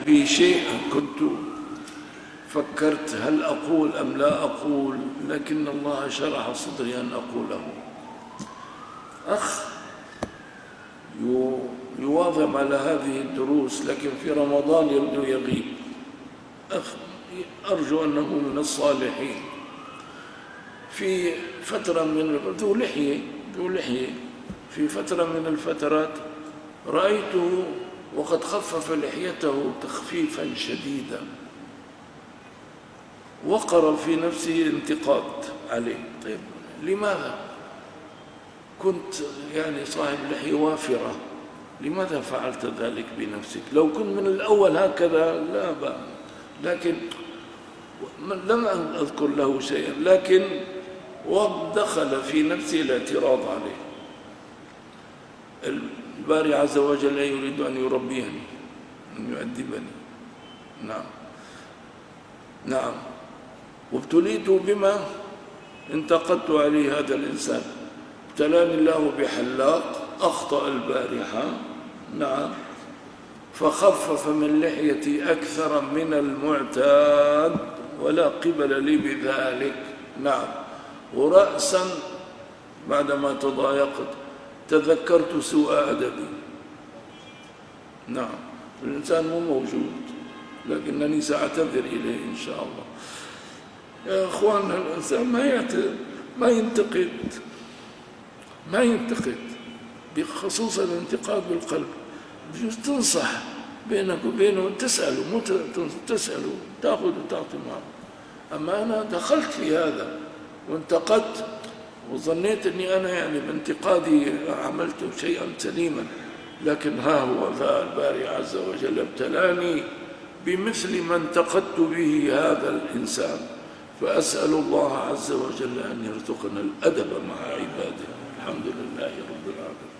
بشيء كنت فكرت هل أقول أم لا أقول، لكن الله شرح صدري أن أقوله. أخ يواظب على هذه الدروس لكن في رمضان يبدو يغيب، أخ أرجو أنه من الصالحين، في فترة من ذو لحية في فترة من الفترات رأيته وقد خفف لحيته تخفيفا شديدا، وقر في نفسه انتقاد عليه. طيب لماذا؟ كنت يعني صاحب لحية وافرة، لماذا فعلت ذلك بنفسك؟ لو كنت من الأول هكذا لا بأس، لكن لم أذكر له شيئا، لكن ودخل في نفسي الاعتراض عليه. الباري عز وجل يريد أن يربيني، أن يؤدبني. نعم. وابتليت بما انتقدت عليه هذا الإنسان. ابتلاني الله بحلاق أخطأ البارحة، نعم، فخفف من لحيتي أكثر من المعتاد ولا قبل لي بذلك. نعم. ورأسا بعدما تضايقت تذكرت سوء أدبي. نعم. الإنسان مو موجود لكنني سأعتذر إليه إن شاء الله. يا أخواننا، الإنسان ما ينتقد بخصوص الانتقاد بالقلب. بجوز تنصح بينك وبينه، تسأله، مو تسأله تأخذ وتعطي معه. أما أنا دخلت في هذا وانتقدت وظنيت أني أنا يعني بانتقادي عملت شيئا سليما، لكن ها هو ذا الباري عز وجل ابتلاني بمثل ما انتقدت به هذا الإنسان. فأسأل الله عز وجل أن يرزقنا الأدب مع عباده. الحمد لله رب العالمين.